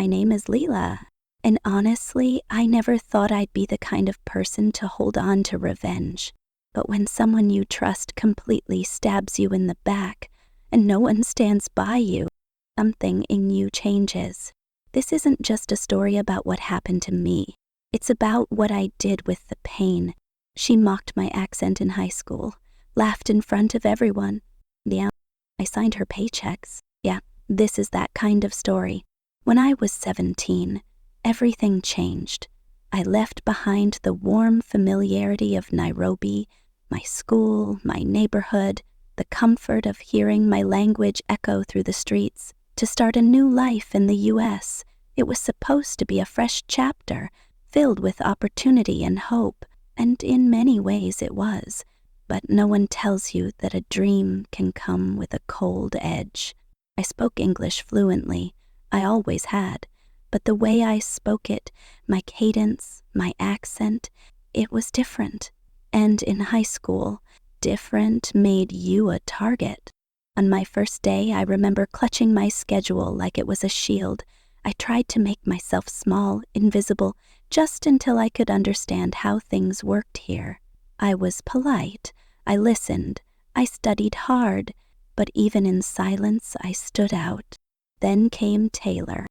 My name is Leela. And honestly, I never thought I'd be the kind of person to hold on to revenge. But when someone you trust completely stabs you in the back and no one stands by you, something in you changes. This isn't just a story about what happened to me. It's about what I did with the pain. She mocked my accent in high school, laughed in front of everyone. Yeah, I signed her paychecks. Yeah, this is that kind of story. When I was 17, everything changed. I left behind the warm familiarity of Nairobi, my school, my neighborhood, the comfort of hearing my language echo through the streets, to start a new life in the U.S. It was supposed to be a fresh chapter, filled with opportunity and hope, and in many ways it was. But no one tells you that a dream can come with a cold edge. I spoke English fluently. I always had. But the way I spoke it, my cadence, my accent, it was different. And in high school, different made you a target. On my first day, I remember clutching my schedule like it was a shield. I tried to make myself small, invisible, just until I could understand how things worked here. I was polite. I listened. I studied hard. But even in silence, I stood out. Then came Taylor.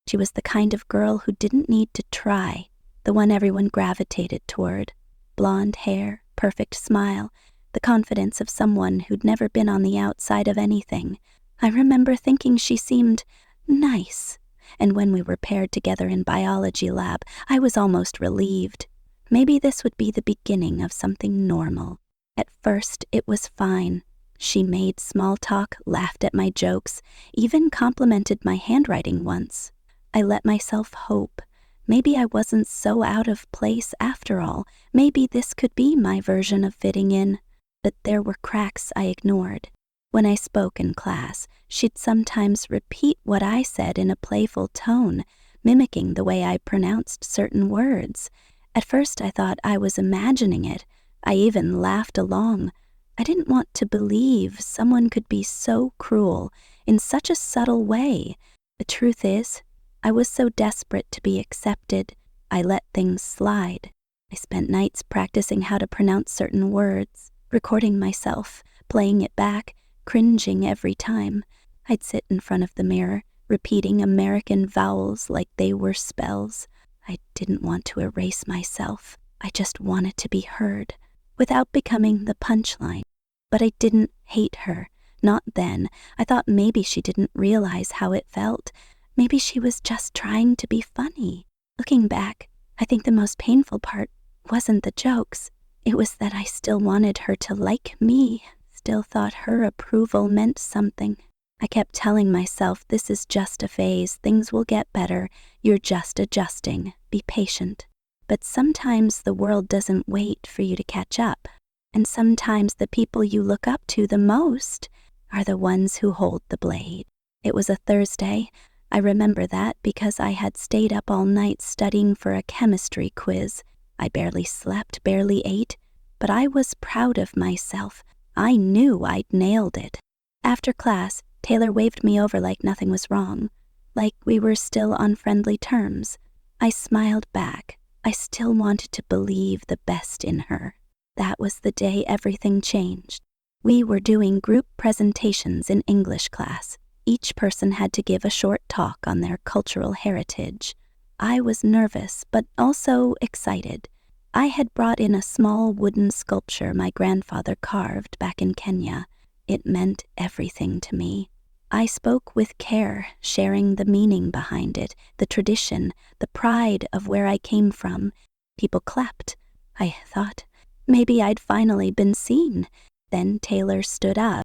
She was the kind of girl who didn't need to try, the one everyone gravitated toward. Blonde hair, perfect smile, the confidence of someone who'd never been on the outside of anything. I remember thinking she seemed nice, and when we were paired together in biology lab, I was almost relieved. Maybe this would be the beginning of something normal. At first, it was fine. She made small talk, laughed at my jokes, even complimented my handwriting once. I let myself hope. Maybe I wasn't so out of place after all. Maybe this could be my version of fitting in. But there were cracks I ignored. When I spoke in class, she'd sometimes repeat what I said in a playful tone, mimicking the way I pronounced certain words. At first I thought I was imagining it. I even laughed along. I didn't want to believe someone could be so cruel in such a subtle way. The truth is, I was so desperate to be accepted, I let things slide. I spent nights practicing how to pronounce certain words, recording myself, playing it back, cringing every time. I'd sit in front of the mirror, repeating American vowels like they were spells. I didn't want to erase myself. I just wanted to be heard, without becoming the punchline. But I didn't hate her. Not then. I thought maybe she didn't realize how it felt. Maybe she was just trying to be funny. Looking back, I think the most painful part wasn't the jokes. It was that I still wanted her to like me, still thought her approval meant something. I kept telling myself this is just a phase, things will get better, you're just adjusting, be patient. But sometimes the world doesn't wait for you to catch up. And sometimes the people you look up to the most are the ones who hold the blade. It was a Thursday. I remember that because I had stayed up all night studying for a chemistry quiz. I barely slept, barely ate, but I was proud of myself. I knew I'd nailed it. After class, Taylor waved me over like nothing was wrong, like we were still on friendly terms. I smiled back. I still wanted to believe the best in her. That was the day everything changed. We were doing group presentations in English class. Each person had to give a short talk on their cultural heritage. I was nervous, but also excited. I had brought in a small wooden sculpture my grandfather carved back in Kenya. It meant everything to me. I spoke with care, sharing the meaning behind it, the tradition, the pride of where I came from. People clapped. I thought, maybe I'd finally been seen. Then Taylor stood up.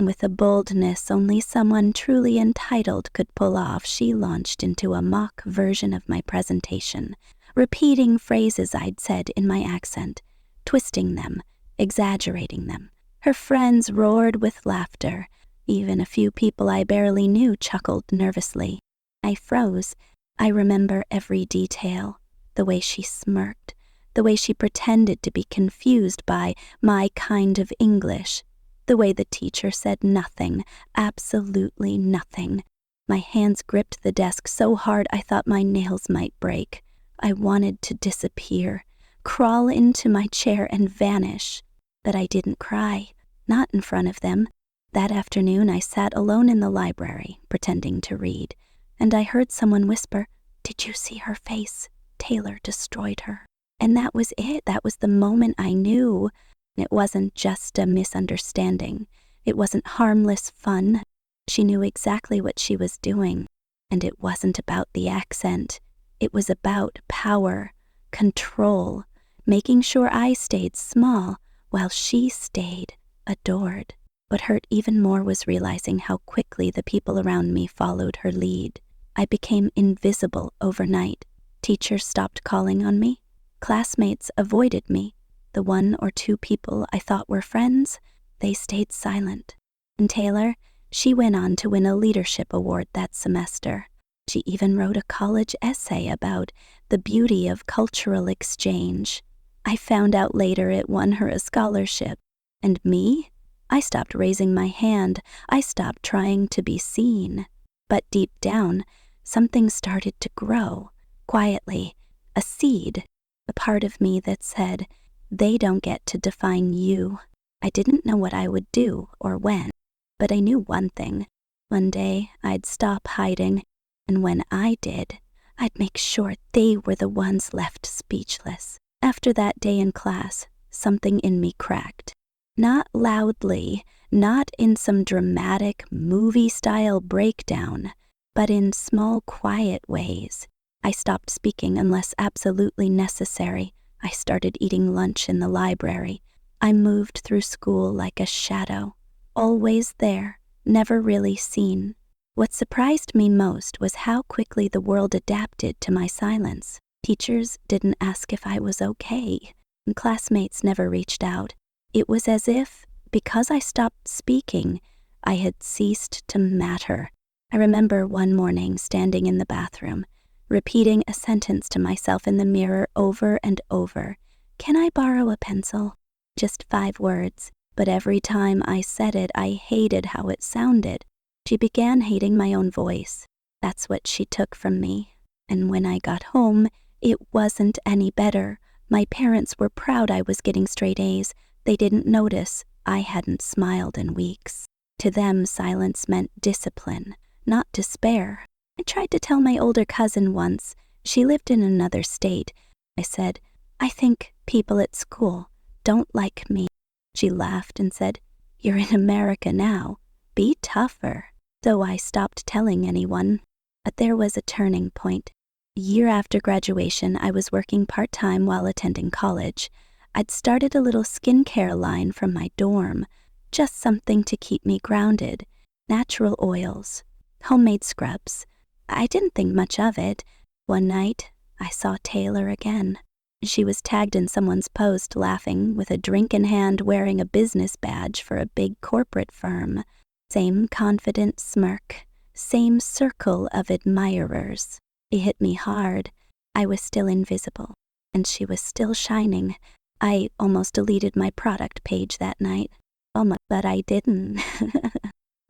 With a boldness only someone truly entitled could pull off, she launched into a mock version of my presentation, repeating phrases I'd said in my accent, twisting them, exaggerating them. Her friends roared with laughter. Even a few people I barely knew chuckled nervously. I froze. I remember every detail, the way she smirked, the way she pretended to be confused by my kind of English, the way the teacher said nothing, absolutely nothing. My hands gripped the desk so hard I thought my nails might break. I wanted to disappear, crawl into my chair and vanish. But I didn't cry, not in front of them. That afternoon I sat alone in the library, pretending to read, and I heard someone whisper, "Did you see her face? Taylor destroyed her." And that was it. That was the moment I knew. It wasn't just a misunderstanding. It wasn't harmless fun. She knew exactly what she was doing. And it wasn't about the accent. It was about power, control, making sure I stayed small while she stayed adored. What hurt even more was realizing how quickly the people around me followed her lead. I became invisible overnight. Teachers stopped calling on me. Classmates avoided me. The 1 or 2 people I thought were friends, they stayed silent. And Taylor, she went on to win a leadership award that semester. She even wrote a college essay about the beauty of cultural exchange. I found out later it won her a scholarship. And me? I stopped raising my hand. I stopped trying to be seen. But deep down, something started to grow, quietly, a seed, a part of me that said, they don't get to define you. I didn't know what I would do or when, but I knew one thing. One day, I'd stop hiding, and when I did, I'd make sure they were the ones left speechless. After that day in class, something in me cracked. Not loudly, not in some dramatic movie-style breakdown, but in small, quiet ways. I stopped speaking unless absolutely necessary. I started eating lunch in the library. I moved through school like a shadow, always there, never really seen. What surprised me most was how quickly the world adapted to my silence. Teachers didn't ask if I was okay, and classmates never reached out. It was as if, because I stopped speaking, I had ceased to matter. I remember one morning standing in the bathroom, repeating a sentence to myself in the mirror over and over. "Can I borrow a pencil?" Just 5 words, but every time I said it, I hated how it sounded. She began hating my own voice. That's what she took from me. And when I got home, it wasn't any better. My parents were proud I was getting straight A's. They didn't notice I hadn't smiled in weeks. To them, silence meant discipline, not despair. I tried to tell my older cousin once. She lived in another state. I said, "I think people at school don't like me." She laughed and said, "You're in America now. Be tougher." So I stopped telling anyone. But there was a turning point. A year after graduation, I was working part-time while attending college. I'd started a little skincare line from my dorm, just something to keep me grounded. Natural oils, homemade scrubs. I didn't think much of it. One night, I saw Taylor again. She was tagged in someone's post laughing with a drink in hand wearing a business badge for a big corporate firm. Same confident smirk, same circle of admirers. It hit me hard. I was still invisible, and she was still shining. I almost deleted my product page that night. But I didn't.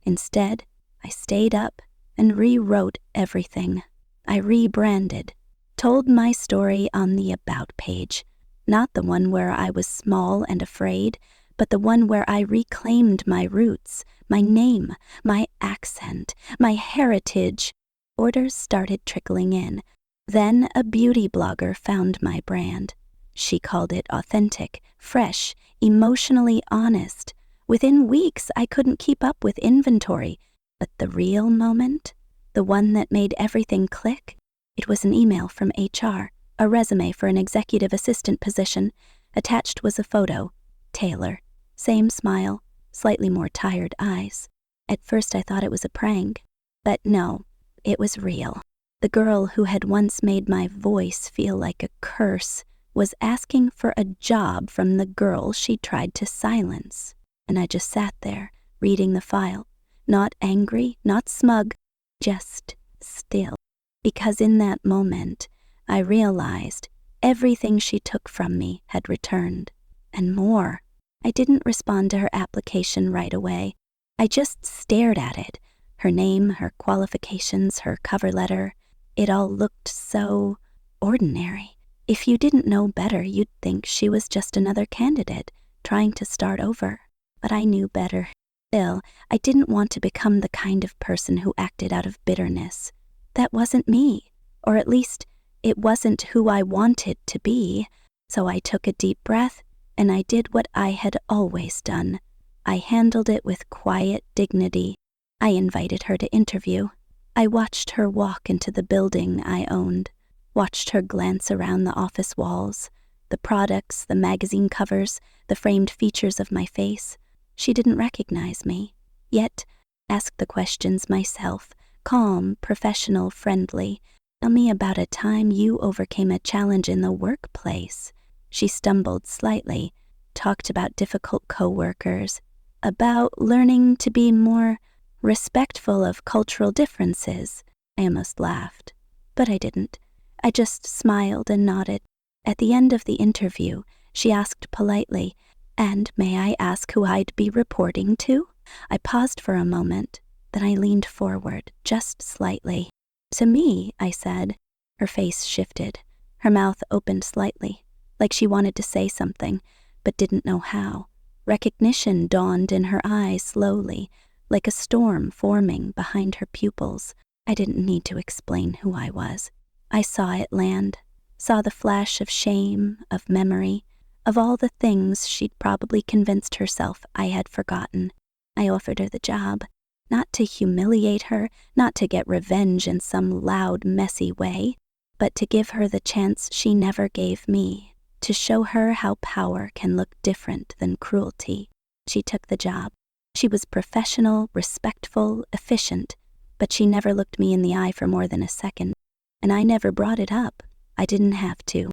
Instead, I stayed up and rewrote everything. I rebranded, told my story on the About page, not the one where I was small and afraid, but the one where I reclaimed my roots, my name, my accent, my heritage. Orders started trickling in. Then a beauty blogger found my brand. She called it authentic, fresh, emotionally honest. Within weeks, I couldn't keep up with inventory. But the real moment, the one that made everything click, it was an email from HR, a resume for an executive assistant position. Attached was a photo. Taylor. Same smile, slightly more tired eyes. At first I thought it was a prank. But no, it was real. The girl who had once made my voice feel like a curse was asking for a job from the girl she tried to silence. And I just sat there, reading the file. Not angry, not smug, just still. Because in that moment, I realized everything she took from me had returned. And more. I didn't respond to her application right away. I just stared at it. Her name, her qualifications, her cover letter, it all looked so ordinary. If you didn't know better, you'd think she was just another candidate trying to start over. But I knew better. Still, I didn't want to become the kind of person who acted out of bitterness. That wasn't me, or at least it wasn't who I wanted to be. So I took a deep breath, and I did what I had always done. I handled it with quiet dignity. I invited her to interview. I watched her walk into the building I owned, watched her glance around the office walls, the products, the magazine covers, the framed features of my face. She didn't recognize me, yet asked the questions myself, calm, professional, friendly. Tell me about a time you overcame a challenge in the workplace. She stumbled slightly, talked about difficult coworkers, about learning to be more respectful of cultural differences. I almost laughed, but I didn't. I just smiled and nodded. At the end of the interview, she asked politely, "And may I ask who I'd be reporting to?" I paused for a moment, then I leaned forward, just slightly. "To me," I said. Her face shifted. Her mouth opened slightly, like she wanted to say something, but didn't know how. Recognition dawned in her eyes slowly, like a storm forming behind her pupils. I didn't need to explain who I was. I saw it land, saw the flash of shame, of memory, of all the things she'd probably convinced herself I had forgotten. I offered her the job, not to humiliate her, not to get revenge in some loud, messy way, but to give her the chance she never gave me, to show her how power can look different than cruelty. She took the job. She was professional, respectful, efficient, but she never looked me in the eye for more than a second, and I never brought it up. I didn't have to.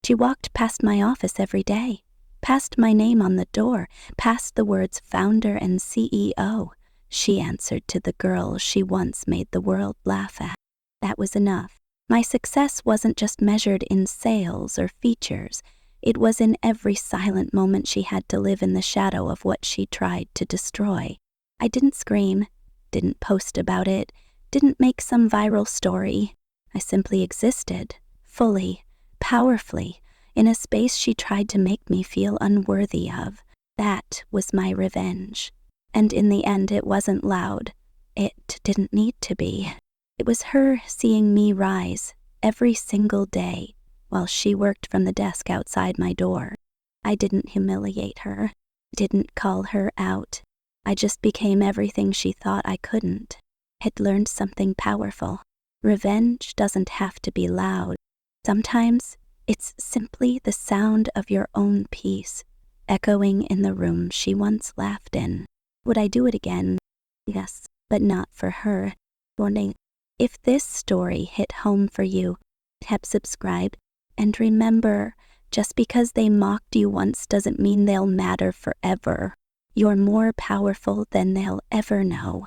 She walked past my office every day, past my name on the door, past the words founder and CEO. She answered to the girl she once made the world laugh at. That was enough. My success wasn't just measured in sales or features. It was in every silent moment she had to live in the shadow of what she tried to destroy. I didn't scream, didn't post about it, didn't make some viral story. I simply existed, fully, powerfully, in a space she tried to make me feel unworthy of. That was my revenge. And in the end, it wasn't loud. It didn't need to be. It was her seeing me rise every single day while she worked from the desk outside my door. I didn't humiliate her, didn't call her out. I just became everything she thought I couldn't. Had learned something powerful. Revenge doesn't have to be loud. Sometimes it's simply the sound of your own peace, echoing in the room she once laughed in. Would I do it again? Yes, but not for her. Warning, if this story hit home for you, tap subscribe, and remember, just because they mocked you once doesn't mean they'll matter forever. You're more powerful than they'll ever know.